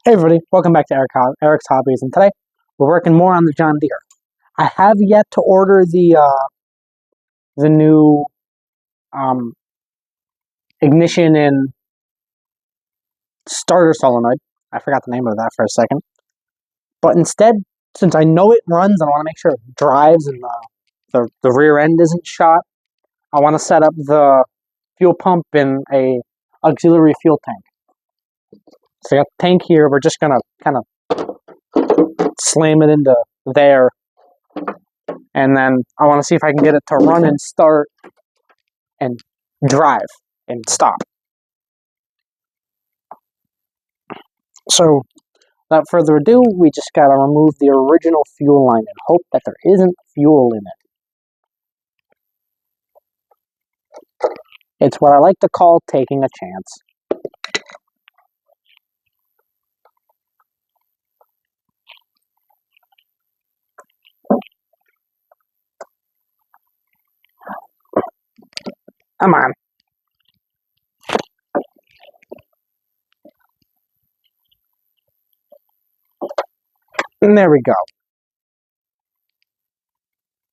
Hey everybody, welcome back to Eric's Hobbies, and today we're working more on the John Deere. I have yet to order the new um, ignition and starter solenoid. I forgot the name of that for a second. But instead, since I know it runs, and I want to make sure it drives and the rear end isn't shot, I want to set up the fuel pump in a auxiliary fuel tank. So I got the tank here. We're just gonna kind of slam it into there. And then I want to see if I can get it to run and start and drive and stop. So, without further ado, we just got to remove the original fuel line and hope that there isn't fuel in it. It's what I like to call taking a chance. Come on. And there we go.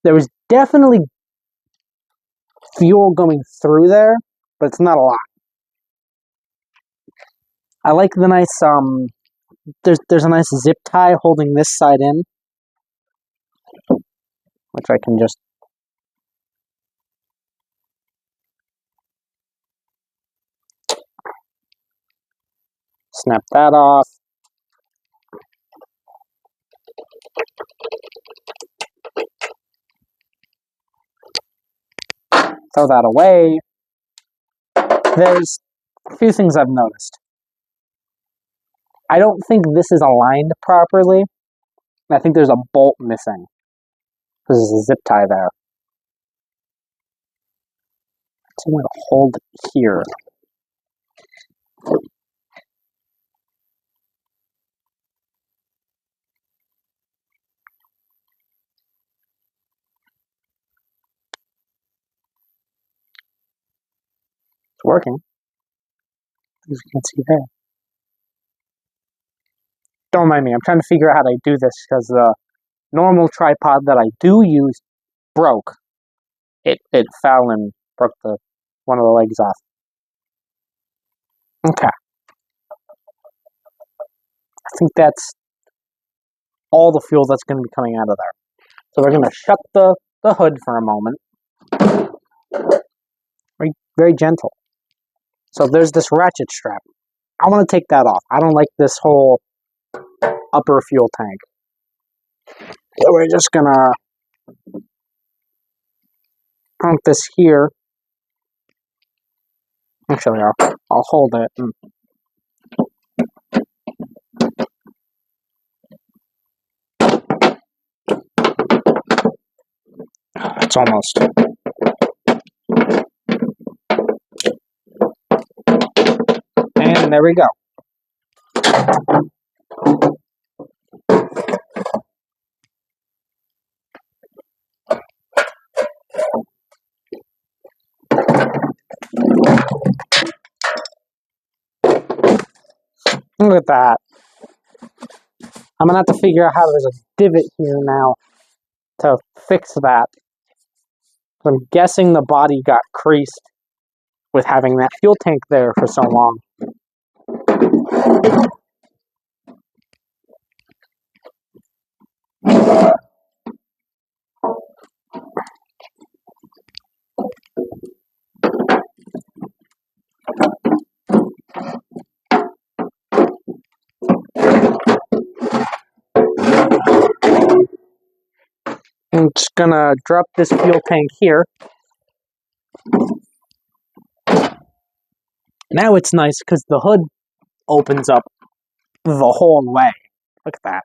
There was definitely fuel going through there, but it's not a lot. I like the nice, there's a nice zip tie holding this side in, which I can just snap that off. Throw that away. There's a few things I've noticed. I don't think this is aligned properly. I think there's a bolt missing. There's a zip tie there. So I'm going to hold it here. It's working, as you can see there. Don't mind me, I'm trying to figure out how to do this because the normal tripod that I do use broke. It fell and broke one of the legs off. Okay. I think that's all the fuel that's going to be coming out of there. So we're going to shut the hood for a moment. Very gentle. So there's this ratchet strap. I want to take that off. I don't like this whole upper fuel tank. So we're just going to pump this here. Actually, I'll hold it. It's almost. And there we go. Look at that. I'm going to have to figure out how there's a divot here now to fix that. I'm guessing the body got creased with having that fuel tank there for so long. I'm just gonna drop this fuel tank here. Now it's nice because the hood opens up the whole way. Look at that.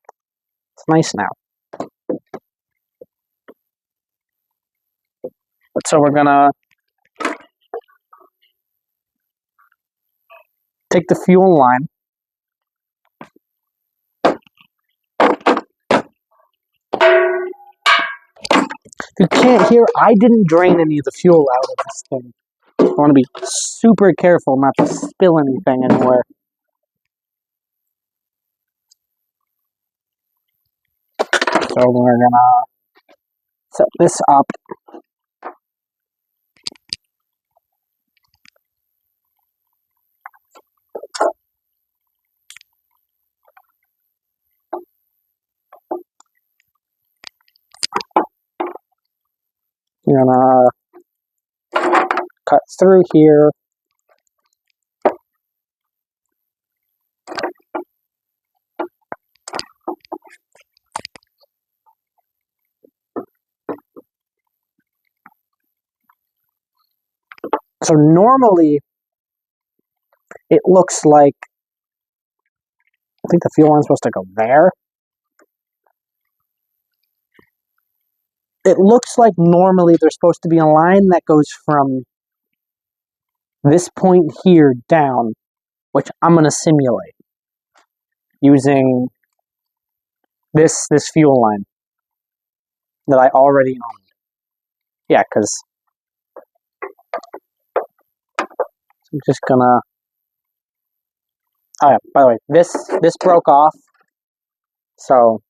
It's nice now. So we're gonna take the fuel line. If you can't hear, I didn't drain any of the fuel out of this thing. I want to be super careful not to spill anything anywhere. So we're gonna set this up. You're gonna cut through here. So normally it looks like, I think the fuel line's supposed to go there. It looks like normally there's supposed to be a line that goes from this point here down, which I'm going to simulate using this fuel line that I already own. Yeah, because I'm just gonna. Oh yeah, by the way, this broke off, so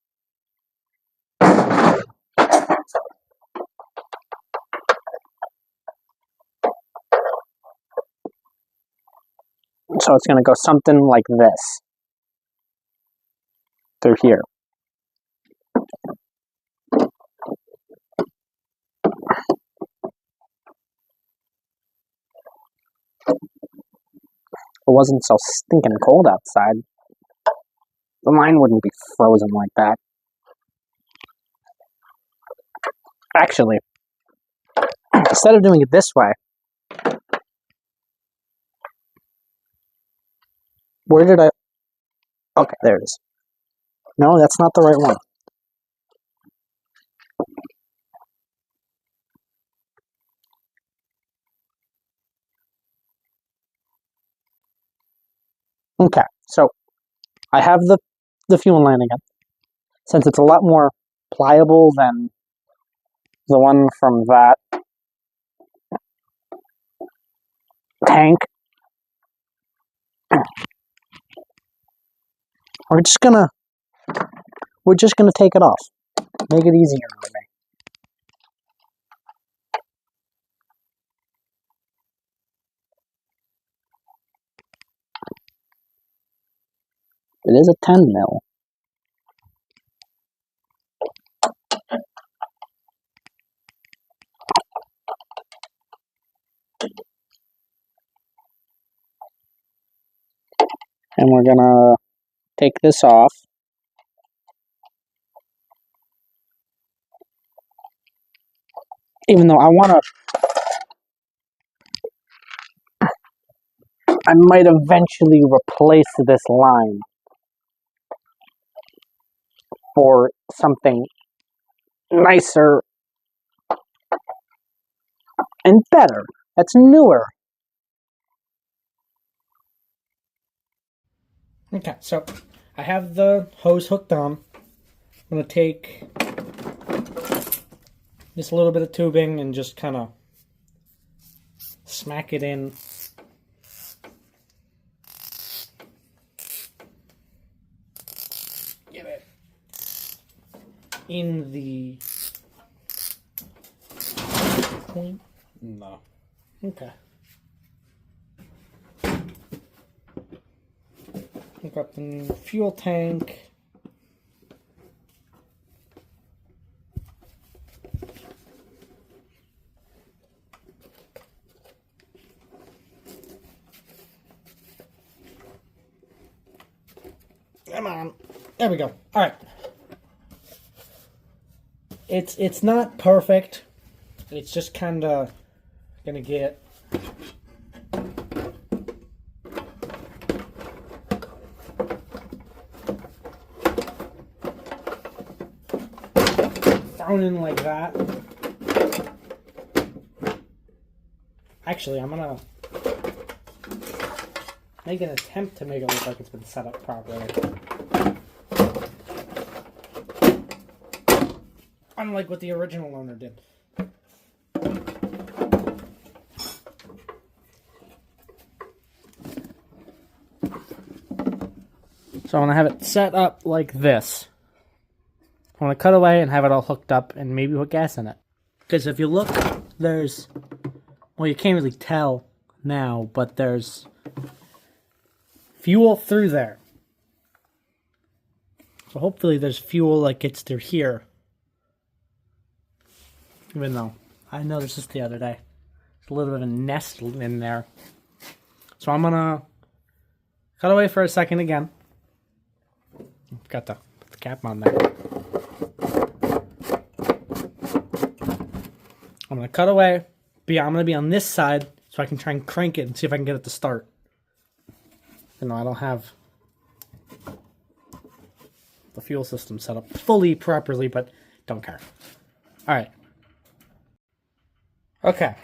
it's gonna go something like this through here. If it wasn't so stinking cold outside, the line wouldn't be frozen like that. Actually, instead of doing it this way, where did I... Okay, there it is. No, that's not the right one. Okay, so I have the fuel line again. Since it's a lot more pliable than the one from that tank, we're just gonna take it off. Make it easier on me. It is a 10 mil. And we're gonna take this off. Even though I might eventually replace this line for something nicer and better. That's newer. Okay, so I have the hose hooked on. I'm going to take this little bit of tubing and just kind of smack it in. Get it in the point. No. Okay. Hook up the fuel tank. Come on. There we go. All right. It's not perfect. It's just kind of gonna get thrown in like that. Actually, I'm gonna make an attempt to make it look like it's been set up properly. Unlike what the original owner did. So I'm going to have it set up like this. I want to cut away and have it all hooked up and maybe put gas in it. Because if you look, there's, well, you can't really tell now, but there's fuel through there. So hopefully there's fuel that gets through here. Even though I noticed this the other day. There's a little bit of a nest in there. So I'm gonna cut away for a second again. Got to put the cap on there. I'm gonna cut away. I'm gonna be on this side so I can try and crank it and see if I can get it to start. You know, I don't have the fuel system set up fully properly, but don't care. All right. Okay.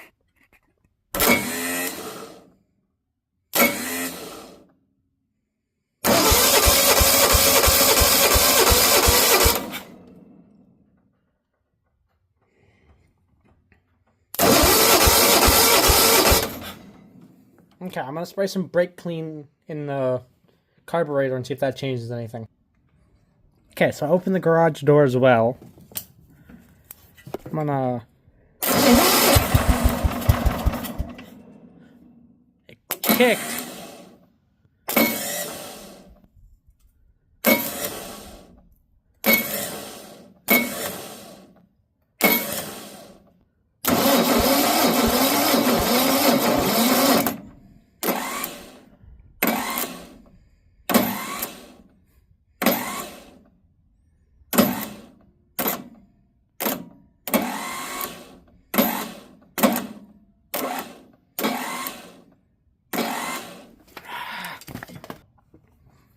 Okay, I'm going to spray some brake clean in the carburetor and see if that changes anything. Okay, so I opened the garage door as well. I'm going to... It kicked.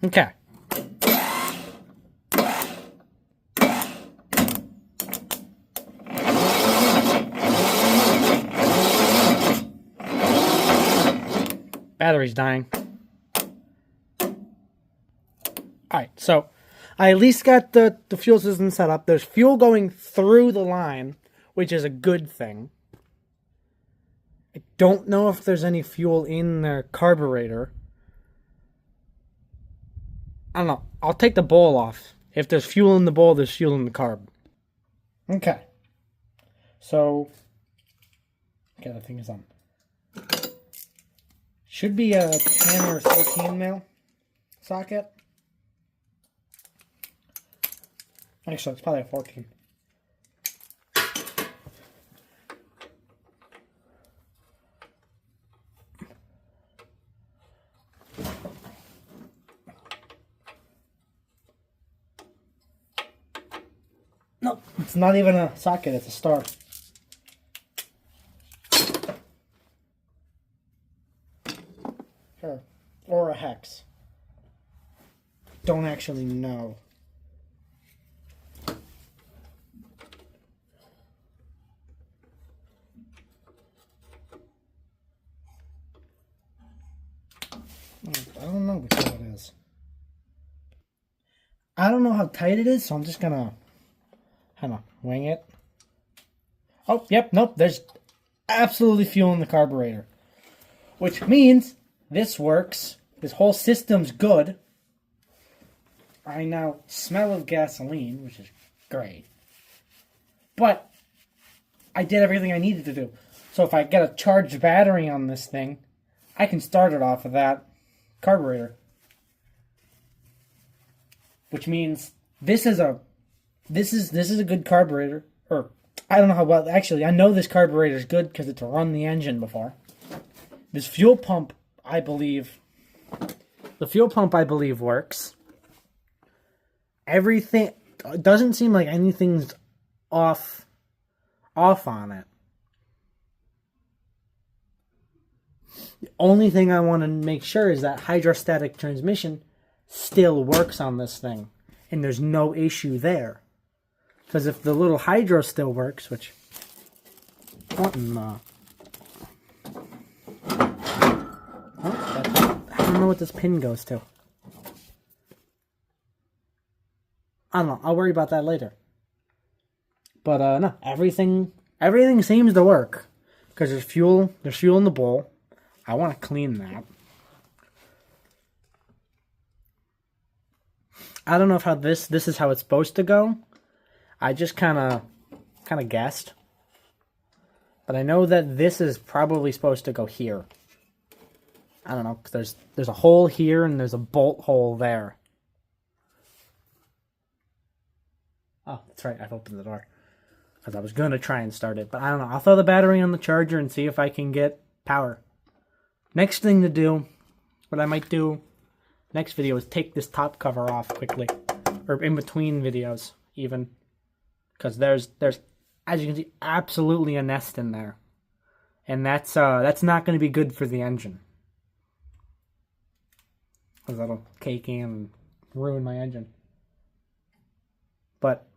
Okay. Battery's dying. Alright, so I at least got the fuel system set up. There's fuel going through the line, which is a good thing. I don't know if there's any fuel in the carburetor. I don't know. I'll take the bowl off. If there's fuel in the bowl, there's fuel in the carb. Okay. So, okay, that thing is on. Should be a 10 or 13 mil socket. Actually, it's probably a 14. No, it's not even a socket, it's a star. Or a hex. Don't actually know. I don't know which one it is. I don't know how tight it is, so I'm just gonna wing it. Oh, yep, nope, there's absolutely fuel in the carburetor. Which means this works. This whole system's good. I now smell of gasoline, which is great. But I did everything I needed to do. So if I get a charged battery on this thing, I can start it off of that carburetor. Which means this is a good carburetor. Or I don't know how well, actually I know this carburetor is good because it's run the engine before. This fuel pump, I believe, works. Everything, it doesn't seem like anything's off on it. The only thing I want to make sure is that hydrostatic transmission still works on this thing. And there's no issue there. Because if the little hydro still works, which... What in the... I don't know what this pin goes to. I don't know. I'll worry about that later. But, no. Everything seems to work. Because there's fuel in the bowl. I want to clean that. I don't know if how this is how it's supposed to go. I just kind of guessed. But I know that this is probably supposed to go here. I don't know, 'cause there's a hole here and there's a bolt hole there. Oh, that's right, I've opened the door. Because I was going to try and start it, but I don't know. I'll throw the battery on the charger and see if I can get power. Next thing to do, what I might do next video is take this top cover off quickly. Or in between videos, even. Because there's, as you can see, absolutely a nest in there. And that's not going to be good for the engine. Because that'll cake in and ruin my engine. But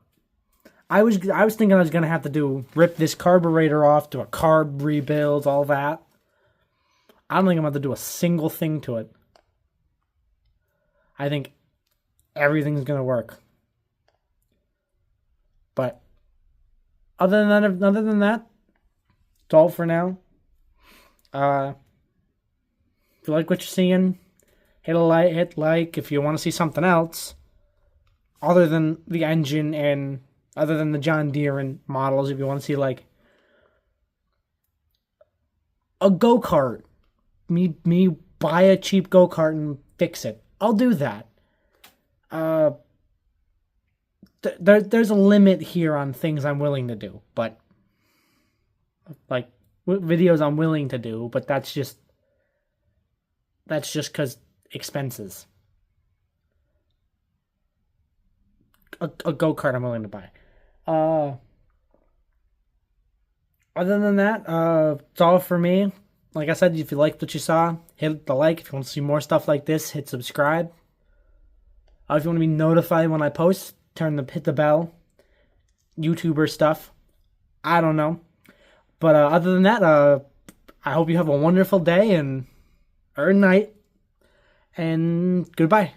I was thinking I was going to have to rip this carburetor off, do a carb rebuild, all that. I don't think I'm going to do a single thing to it. I think everything's going to work. But other than that, it's all for now. If you like what you're seeing, hit like. If you want to see something else, other than the engine and other than the John Deere and models, if you want to see like a go-kart, me buy a cheap go-kart and fix it, I'll do that. There's a limit here on things I'm willing to do, but like videos I'm willing to do, but that's just because expenses. A go-kart I'm willing to buy. Other than that, it's all for me. Like I said, if you liked what you saw, hit the like. If you want to see more stuff like this, hit subscribe. If you want to be notified when I post, hit the bell. YouTuber stuff. I don't know. But other than that, I hope you have a wonderful day or night. And goodbye.